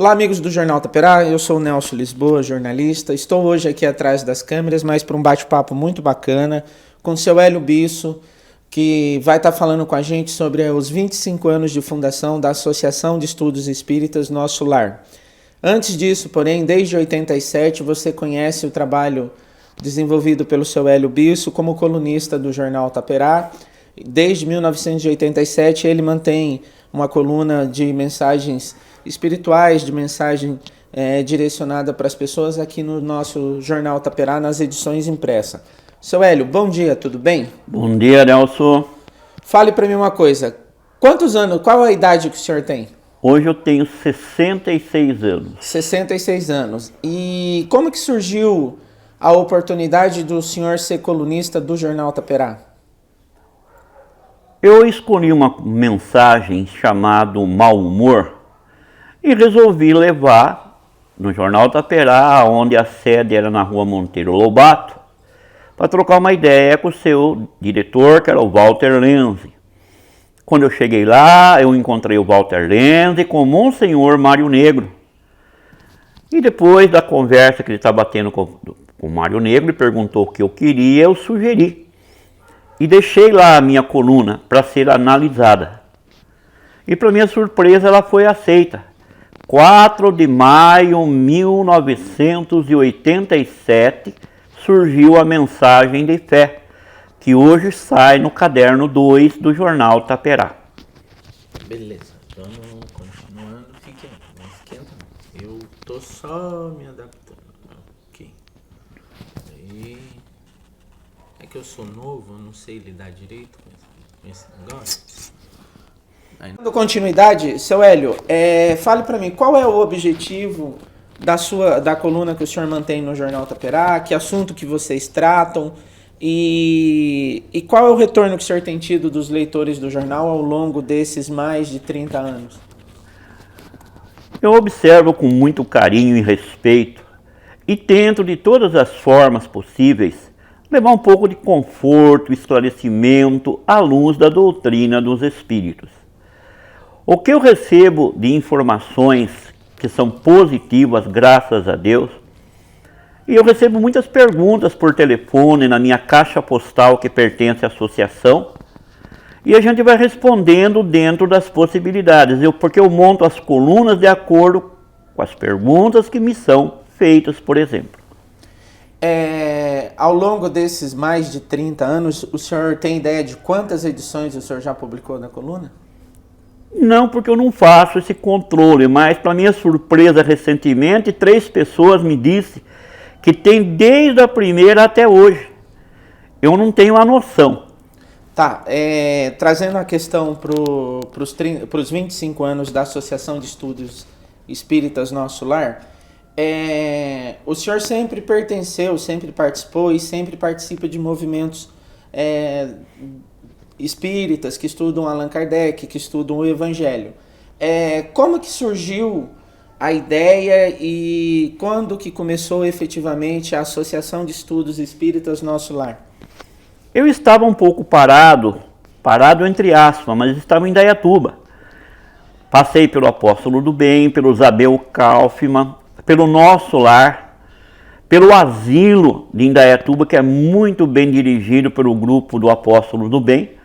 Olá, amigos do Jornal Taperá, eu sou o Nelson Lisboa, jornalista. Estou hoje aqui atrás das câmeras, mas para um bate-papo muito bacana com o seu Hélio Bisso, que vai estar falando com a gente sobre os 25 anos de fundação da Associação de Estudos Espíritas Nosso Lar. Antes disso, porém, desde 87, você conhece o trabalho desenvolvido pelo seu Hélio Bisso como colunista do Jornal Taperá. Desde 1987, ele mantém uma coluna de mensagens espirituais, de mensagem direcionada para as pessoas aqui no nosso Jornal Taperá, nas edições impressas. Seu Hélio, bom dia, tudo bem? Bom dia, Nelson. Fale para mim uma coisa, quantos anos, qual a idade que o senhor tem? Hoje eu tenho 66 anos. 66 anos. E como que surgiu a oportunidade do senhor ser colunista do Jornal Taperá? Eu escolhi uma mensagem chamada Mau Humor e resolvi levar no Jornal Taperá, onde a sede era na Rua Monteiro Lobato, para trocar uma ideia com o seu diretor, que era o Walter Lenzi. Quando eu cheguei lá, eu encontrei o Walter Lenzi com o Monsenhor Mário Negro. E depois da conversa que ele estava tendo com o Mário Negro, ele perguntou o que eu queria, eu sugeri. E deixei lá a minha coluna para ser analisada. E para minha surpresa, ela foi aceita. 4 de maio de 1987 surgiu a mensagem de fé, que hoje sai no caderno 2 do Jornal Taperá. Beleza, vamos continuando. Fique aí, não esquenta não. Eu tô só me adaptando. Ok. Aí. É que eu sou novo, eu não sei lidar direito com esse negócio. Dando continuidade, seu Hélio, fale para mim, qual é o objetivo da coluna que o senhor mantém no Jornal Taperá, que assunto que vocês tratam e qual é o retorno que o senhor tem tido dos leitores do jornal ao longo desses mais de 30 anos? Eu observo com muito carinho e respeito e tento de todas as formas possíveis levar um pouco de conforto, esclarecimento à luz da doutrina dos espíritos. O que eu recebo de informações que são positivas, graças a Deus, e eu recebo muitas perguntas por telefone na minha caixa postal que pertence à associação, e a gente vai respondendo dentro das possibilidades, porque eu monto as colunas de acordo com as perguntas que me são feitas, por exemplo. Ao longo desses mais de 30 anos, o senhor tem ideia de quantas edições o senhor já publicou na coluna? Não, porque eu não faço esse controle, mas para minha surpresa, recentemente, 3 pessoas me disseram que tem desde a primeira até hoje. Eu não tenho a noção. Tá, trazendo a questão para os 25 anos da Associação de Estudos Espíritas Nosso Lar, o senhor sempre pertenceu, sempre participou e sempre participa de movimentos espíritas que estudam Allan Kardec, que estudam o Evangelho. Como que surgiu a ideia e quando que começou efetivamente a Associação de Estudos Espíritas Nosso Lar? Eu estava um pouco parado entre aspas, mas estava em Indaiatuba. Passei pelo Apóstolo do Bem, pelo Zabel Kaufmann, pelo Nosso Lar, pelo Asilo de Indaiatuba, que é muito bem dirigido pelo grupo do Apóstolo do Bem.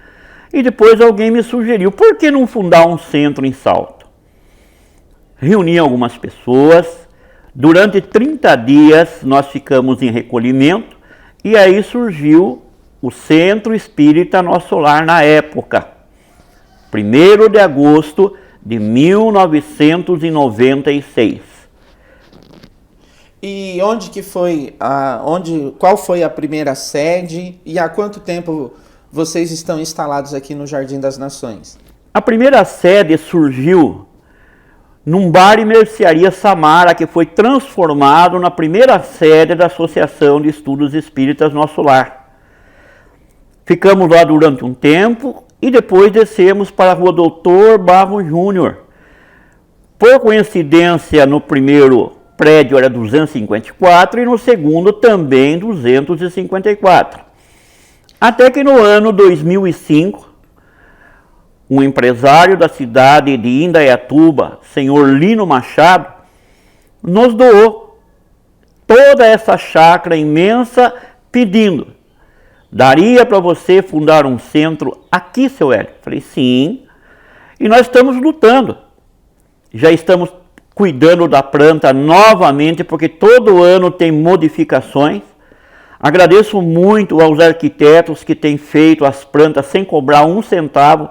E depois alguém me sugeriu, por que não fundar um centro em Salto? Reuni algumas pessoas, durante 30 dias nós ficamos em recolhimento e aí surgiu o Centro Espírita Nosso Lar na época, 1º de agosto de 1996. E onde que foi, qual foi a primeira sede e há quanto tempo vocês estão instalados aqui no Jardim das Nações? A primeira sede surgiu num bar e mercearia Samara, que foi transformado na primeira sede da Associação de Estudos Espíritas Nosso Lar. Ficamos lá durante um tempo e depois descemos para a Rua Doutor Barro Júnior. Por coincidência, no primeiro prédio era 254 e no segundo também 254. Até que no ano 2005, um empresário da cidade de Indaiatuba, senhor Lino Machado, nos doou toda essa chácara imensa, pedindo: daria para você fundar um centro aqui, seu Hélio? Falei: sim. E nós estamos lutando. Já estamos cuidando da planta novamente, porque todo ano tem modificações. Agradeço muito aos arquitetos que têm feito as plantas sem cobrar um centavo.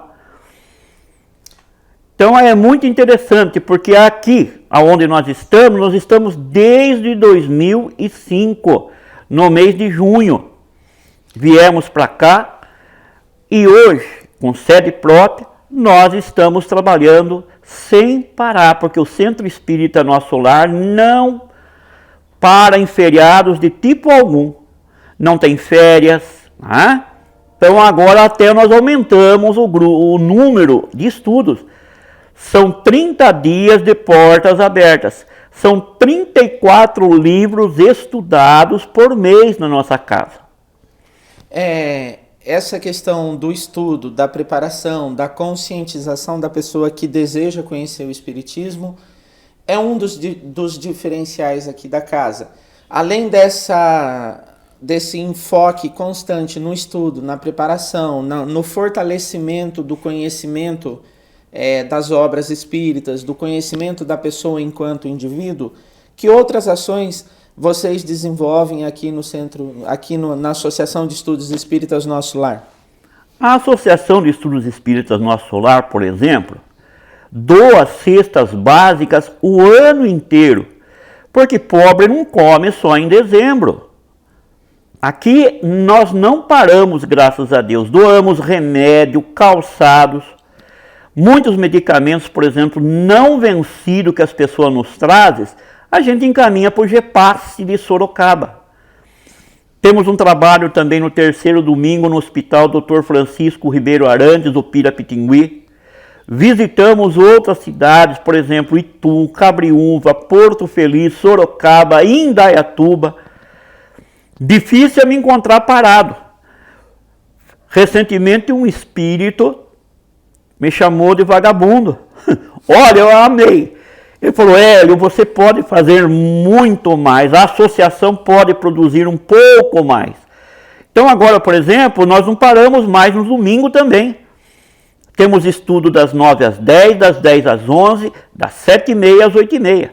Então é muito interessante, porque aqui, onde nós estamos desde 2005, no mês de junho. Viemos para cá e hoje, com sede própria, nós estamos trabalhando sem parar, porque o Centro Espírita Nosso Lar não para em feriados de tipo algum. Não tem férias, né? Então agora até nós aumentamos o número de estudos. São 30 dias de portas abertas. São 34 livros estudados por mês na nossa casa. Essa questão do estudo, da preparação, da conscientização da pessoa que deseja conhecer o Espiritismo é um dos diferenciais aqui da casa. Além desse enfoque constante no estudo, na preparação, no fortalecimento do conhecimento das obras espíritas, do conhecimento da pessoa enquanto indivíduo, que outras ações vocês desenvolvem aqui no centro, na Associação de Estudos Espíritas Nosso Lar? A Associação de Estudos Espíritas Nosso Lar, por exemplo, doa cestas básicas o ano inteiro, porque pobre não come só em dezembro. Aqui nós não paramos, graças a Deus. Doamos remédio, calçados, muitos medicamentos, por exemplo, não vencidos que as pessoas nos trazem, a gente encaminha para o GEPASSE de Sorocaba. Temos um trabalho também no terceiro domingo no Hospital Dr. Francisco Ribeiro Arantes, do Pirapitingui. Visitamos outras cidades, por exemplo, Itu, Cabriúva, Porto Feliz, Sorocaba, Indaiatuba. Difícil é me encontrar parado. Recentemente um espírito me chamou de vagabundo. Olha, eu amei. Ele falou: Hélio, você pode fazer muito mais, a associação pode produzir um pouco mais. Então agora, por exemplo, nós não paramos mais no domingo também. Temos estudo das 9 às 10, das 10 às 11, das 7h30 às 8h30.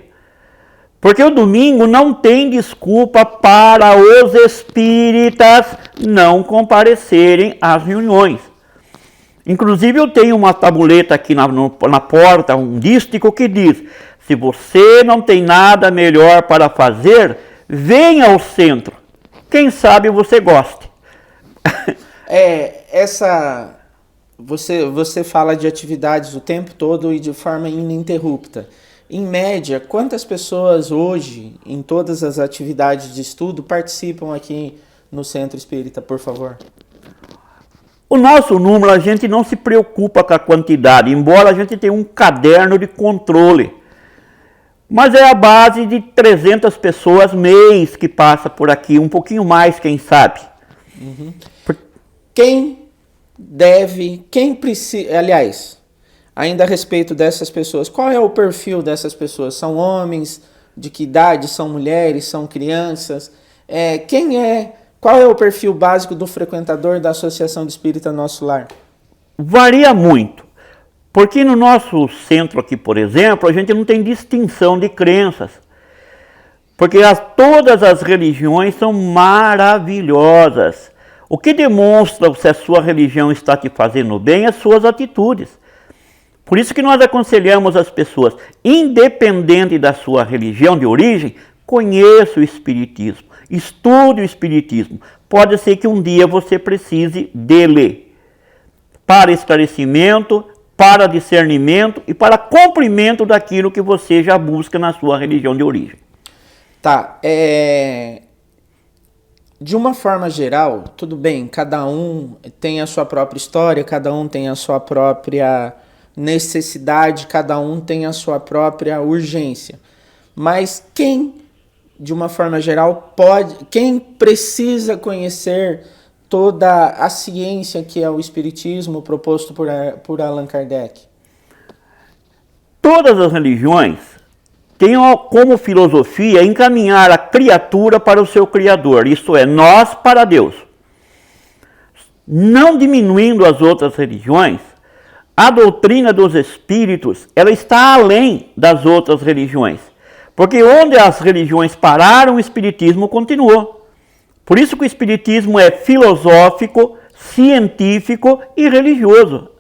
Porque o domingo não tem desculpa para os espíritas não comparecerem às reuniões. Inclusive eu tenho uma tabuleta aqui na porta, um dístico que diz: se você não tem nada melhor para fazer, venha ao centro. Quem sabe você goste. Você fala de atividades o tempo todo e de forma ininterrupta. Em média, quantas pessoas hoje, em todas as atividades de estudo, participam aqui no Centro Espírita, por favor? O nosso número, a gente não se preocupa com a quantidade, embora a gente tenha um caderno de controle. Mas é a base de 300 pessoas mês que passa por aqui, um pouquinho mais, quem sabe. Uhum. Quem precisa, aliás, ainda a respeito dessas pessoas, qual é o perfil dessas pessoas? São homens? De que idade? São mulheres? São crianças? Qual é o perfil básico do frequentador da Associação de Espírita Nosso Lar? Varia muito. Porque no nosso centro aqui, por exemplo, a gente não tem distinção de crenças. Porque todas as religiões são maravilhosas. O que demonstra se a sua religião está te fazendo bem é as suas atitudes. Por isso que nós aconselhamos as pessoas, independente da sua religião de origem, conheça o Espiritismo, estude o Espiritismo. Pode ser que um dia você precise dele para esclarecimento, para discernimento e para cumprimento daquilo que você já busca na sua religião de origem. Tá, de uma forma geral, tudo bem, cada um tem a sua própria história, cada um tem a sua própria necessidade, cada um tem a sua própria urgência. Mas de uma forma geral, quem precisa conhecer toda a ciência que é o Espiritismo proposto por Allan Kardec? Todas as religiões tem como filosofia encaminhar a criatura para o seu Criador, isto é, nós para Deus. Não diminuindo as outras religiões, a doutrina dos espíritos, ela está além das outras religiões. Porque onde as religiões pararam, o espiritismo continuou. Por isso que o espiritismo é filosófico, científico e religioso.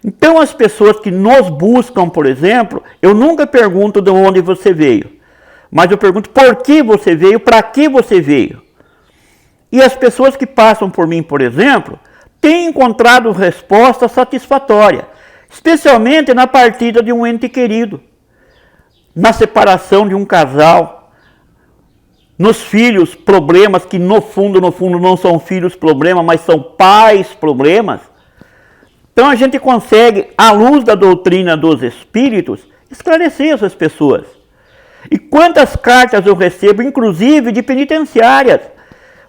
Então as pessoas que nos buscam, por exemplo, eu nunca pergunto de onde você veio, mas eu pergunto por que você veio, para que você veio. E as pessoas que passam por mim, por exemplo, têm encontrado resposta satisfatória, especialmente na partida de um ente querido, na separação de um casal, nos filhos, problemas que no fundo não são filhos problema, mas são pais problemas. Então a gente consegue, à luz da doutrina dos espíritos, esclarecer essas pessoas. E quantas cartas eu recebo, inclusive de penitenciárias,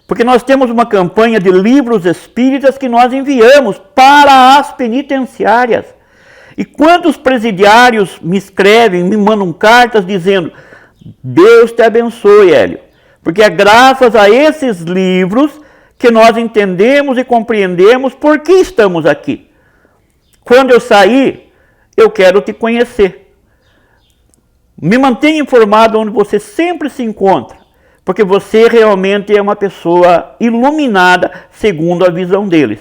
porque nós temos uma campanha de livros espíritas que nós enviamos para as penitenciárias. E quantos presidiários me escrevem, me mandam cartas dizendo: Deus te abençoe, Hélio, porque é graças a esses livros que nós entendemos e compreendemos por que estamos aqui. Quando eu sair, eu quero te conhecer. Me mantenha informado onde você sempre se encontra, porque você realmente é uma pessoa iluminada segundo a visão deles.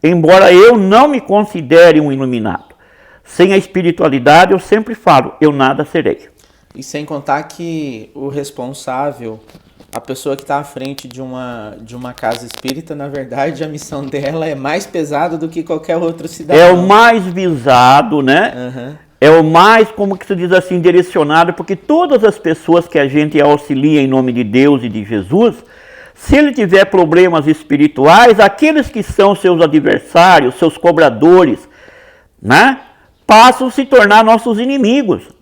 Embora eu não me considere um iluminado. Sem a espiritualidade, eu sempre falo, eu nada serei. E sem contar que o responsável, a pessoa que está à frente de uma casa espírita, na verdade, a missão dela é mais pesada do que qualquer outro cidadão. É o mais visado, né? Uhum. É o mais, como que se diz assim, direcionado, porque todas as pessoas que a gente auxilia em nome de Deus e de Jesus, se ele tiver problemas espirituais, aqueles que são seus adversários, seus cobradores, né, passam a se tornar nossos inimigos.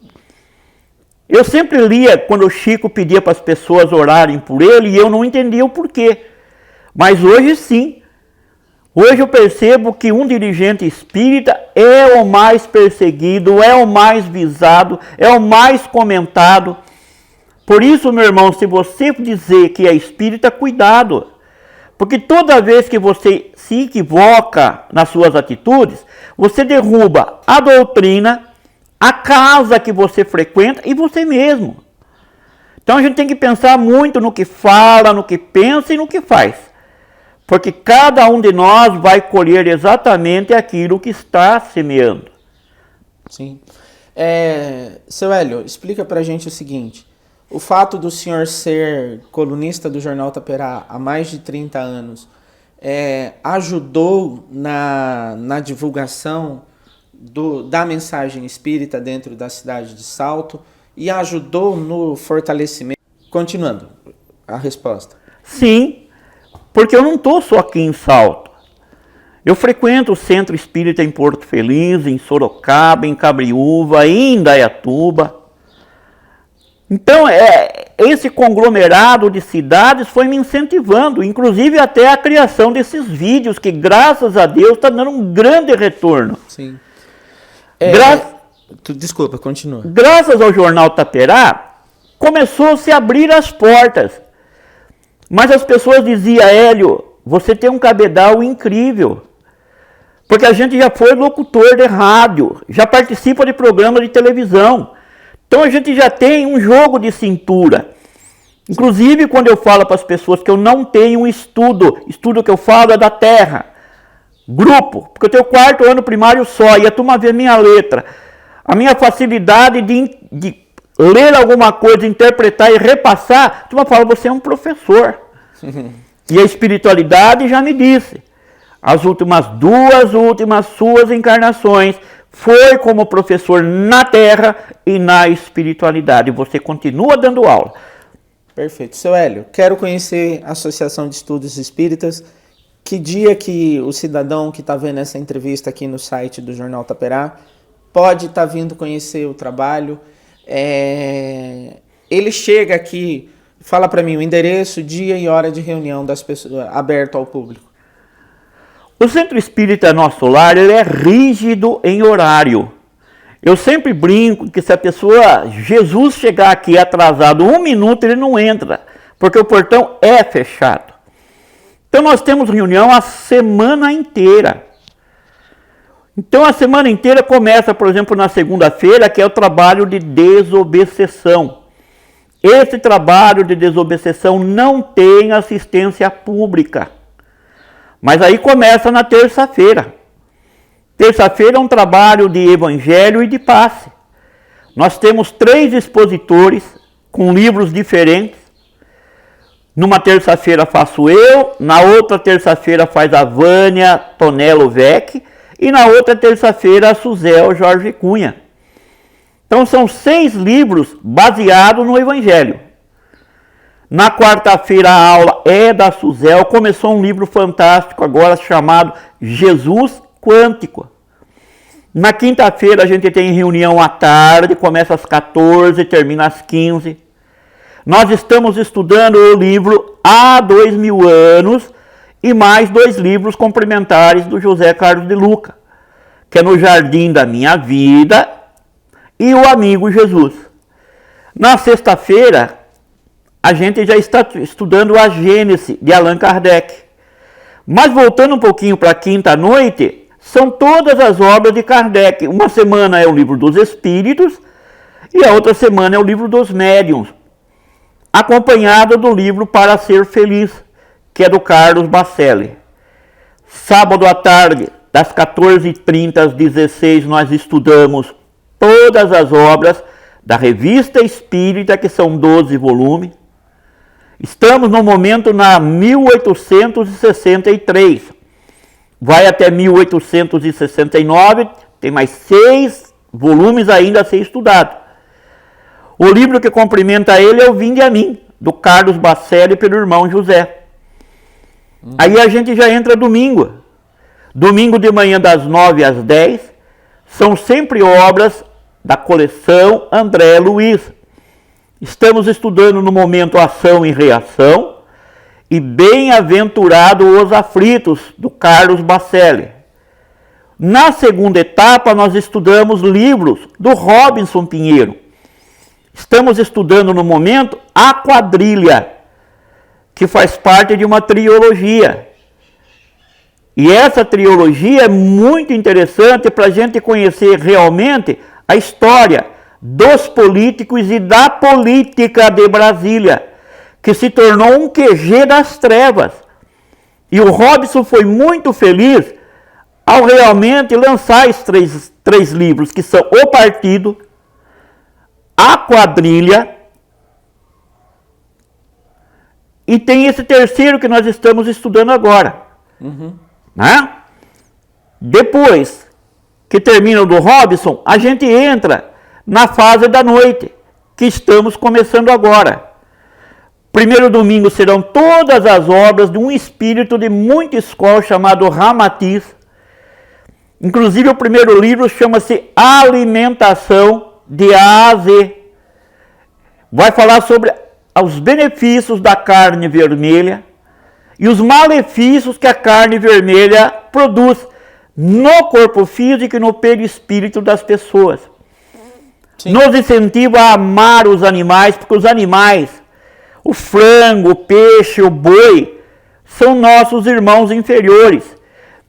Eu sempre lia quando o Chico pedia para as pessoas orarem por ele e eu não entendia o porquê. Mas hoje sim. Hoje eu percebo que um dirigente espírita é o mais perseguido, é o mais visado, é o mais comentado. Por isso, meu irmão, se você dizer que é espírita, cuidado. Porque toda vez que você se equivoca nas suas atitudes, você derruba a doutrina, a casa que você frequenta e você mesmo. Então a gente tem que pensar muito no que fala, no que pensa e no que faz. Porque cada um de nós vai colher exatamente aquilo que está semeando. Sim. Seu Hélio, explica pra gente o seguinte. O fato do senhor ser colunista do Jornal Taperá há mais de 30 anos ajudou na divulgação da mensagem espírita dentro da cidade de Salto e ajudou no fortalecimento? Continuando, a resposta. Sim, porque eu não estou só aqui em Salto. Eu frequento o Centro Espírita em Porto Feliz, em Sorocaba, em Cabriúva, em Indaiatuba. Então, esse conglomerado de cidades foi me incentivando, inclusive até a criação desses vídeos, que graças a Deus está dando um grande retorno. Sim. Desculpa, continua. Graças ao Jornal Taperá, começou a se abrir as portas. Mas as pessoas diziam: Hélio, você tem um cabedal incrível. Porque a gente já foi locutor de rádio, já participa de programas de televisão. Então a gente já tem um jogo de cintura. Inclusive quando eu falo para as pessoas que eu não tenho um estudo que eu falo é da terra. Grupo, porque eu tenho 4º ano primário só, e a turma vê minha letra. A minha facilidade de ler alguma coisa, interpretar e repassar, a turma fala: você é um professor. E a espiritualidade já me disse, as duas últimas suas encarnações foi como professor na terra e na espiritualidade. Você continua dando aula. Perfeito. Seu Hélio, quero conhecer a Associação de Estudos Espíritas. Que dia que o cidadão que está vendo essa entrevista aqui no site do Jornal Taperá pode estar vindo conhecer o trabalho? Ele chega aqui, fala para mim o endereço, dia e hora de reunião das pessoas, aberto ao público. O Centro Espírita Nosso Lar, ele é rígido em horário. Eu sempre brinco que se a pessoa, Jesus chegar aqui atrasado 1 minuto, ele não entra, porque o portão é fechado. Então nós temos reunião a semana inteira. Então a semana inteira começa, por exemplo, na segunda-feira, que é o trabalho de desobsessão. Esse trabalho de desobsessão não tem assistência pública. Mas aí começa na terça-feira. Terça-feira é um trabalho de evangelho e de passe. Nós temos 3 expositores com livros diferentes. Numa terça-feira faço eu, na outra terça-feira faz a Vânia Tonello Vec e na outra terça-feira a Suzel Jorge Cunha. Então são 6 livros baseados no evangelho. Na quarta-feira a aula é da Suzel, começou um livro fantástico agora chamado Jesus Quântico. Na quinta-feira a gente tem reunião à tarde, começa às 14, termina às 15. Nós estamos estudando o livro Há 2000 anos e mais 2 livros complementares do José Carlos de Luca, que é No Jardim da Minha Vida e O Amigo Jesus. Na sexta-feira a gente já está estudando a Gênese de Allan Kardec. Mas voltando um pouquinho para a quinta-noite, são todas as obras de Kardec. Uma semana é o Livro dos Espíritos e a outra semana é o Livro dos Médiuns, acompanhado do livro Para Ser Feliz, que é do Carlos Bacelli. Sábado à tarde, das 14h30 às 16h, nós estudamos todas as obras da Revista Espírita, que são 12 volumes. Estamos no momento na 1863, vai até 1869, tem mais 6 volumes ainda a ser estudado. O livro que complementa ele é o Vinde a Mim, do Carlos Bacelli pelo irmão José. Aí a gente já entra domingo. Domingo de manhã das 9 às 10, são sempre obras da coleção André Luiz. Estamos estudando no momento Ação e Reação e Bem-aventurado os Aflitos, do Carlos Bacelli. Na segunda etapa, nós estudamos livros do Robinson Pinheiro. Estamos estudando no momento A Quadrilha, que faz parte de uma trilogia. E essa trilogia é muito interessante para a gente conhecer realmente a história dos políticos e da política de Brasília, que se tornou um QG das trevas. E o Robson foi muito feliz ao realmente lançar esses três livros, que são O Partido, A Quadrilha, e tem esse terceiro que nós estamos estudando agora. Né? Depois que termina o do Robson, a gente entra na fase da noite, que estamos começando agora. Primeiro domingo serão todas as obras de um espírito de muita escola chamado Ramatiz. Inclusive o primeiro livro chama-se Alimentação de A a Z. Vai falar sobre os benefícios da carne vermelha e os malefícios que a carne vermelha produz no corpo físico e no perispírito das pessoas. Sim. Nos incentiva a amar os animais, porque os animais, o frango, o peixe, o boi, são nossos irmãos inferiores.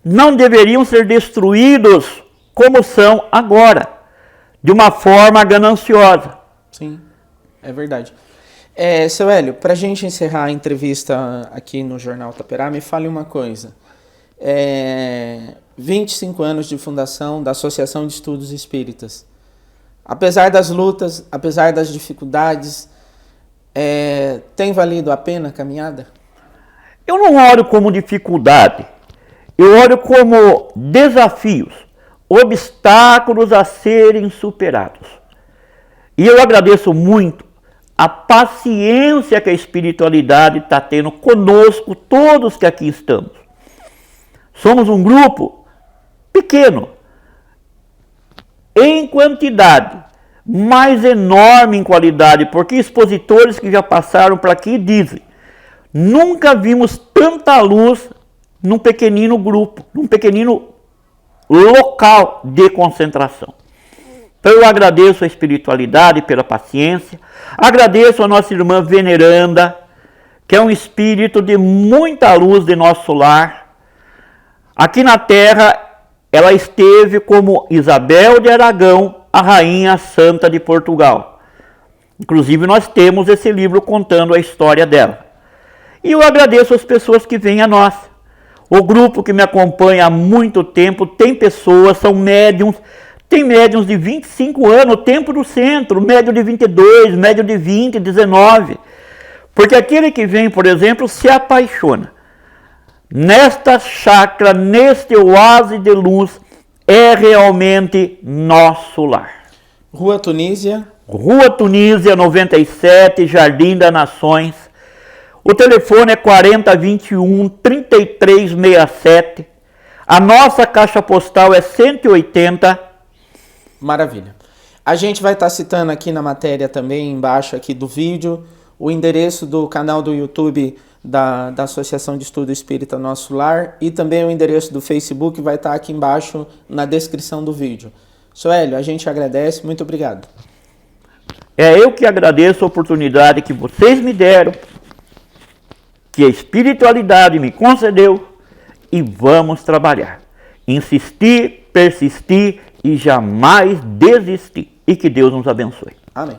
Não deveriam ser destruídos como são agora, de uma forma gananciosa. Sim, é verdade. Seu Hélio, para a gente encerrar a entrevista aqui no Jornal Taperá, me fale uma coisa. 25 anos de fundação da Associação de Estudos Espíritas. Apesar das lutas, apesar das dificuldades, tem valido a pena a caminhada? Eu não olho como dificuldade, eu olho como desafios, obstáculos a serem superados. E eu agradeço muito a paciência que a espiritualidade está tendo conosco, todos que aqui estamos. Somos um grupo pequeno em quantidade, mas enorme em qualidade, porque expositores que já passaram por aqui dizem: nunca vimos tanta luz num pequenino grupo, num pequenino local de concentração. Então eu agradeço a espiritualidade pela paciência, agradeço a nossa irmã veneranda, que é um espírito de muita luz de nosso lar. Aqui na Terra, ela esteve como Isabel de Aragão, a Rainha Santa de Portugal. Inclusive, nós temos esse livro contando a história dela. E eu agradeço as pessoas que vêm a nós. O grupo que me acompanha há muito tempo, tem pessoas, são médiums, tem médiums de 25 anos, Tempo do Centro, médium de 22, médium de 20, 19. Porque aquele que vem, por exemplo, se apaixona. Nesta chácara, neste oásis de luz, é realmente nosso lar. Rua Tunísia. Rua Tunísia, 97, Jardim das Nações. O telefone é 4021-3367. A nossa caixa postal é 180. Maravilha. A gente vai estar citando aqui na matéria também, embaixo aqui do vídeo, o endereço do canal do YouTube da Associação de Estudo Espírita Nosso Lar e também o endereço do Facebook vai estar aqui embaixo na descrição do vídeo. Seu Hélio, a gente agradece, muito obrigado. É eu que agradeço a oportunidade que vocês me deram, que a espiritualidade me concedeu, e vamos trabalhar. Insistir, persistir e jamais desistir. E que Deus nos abençoe. Amém.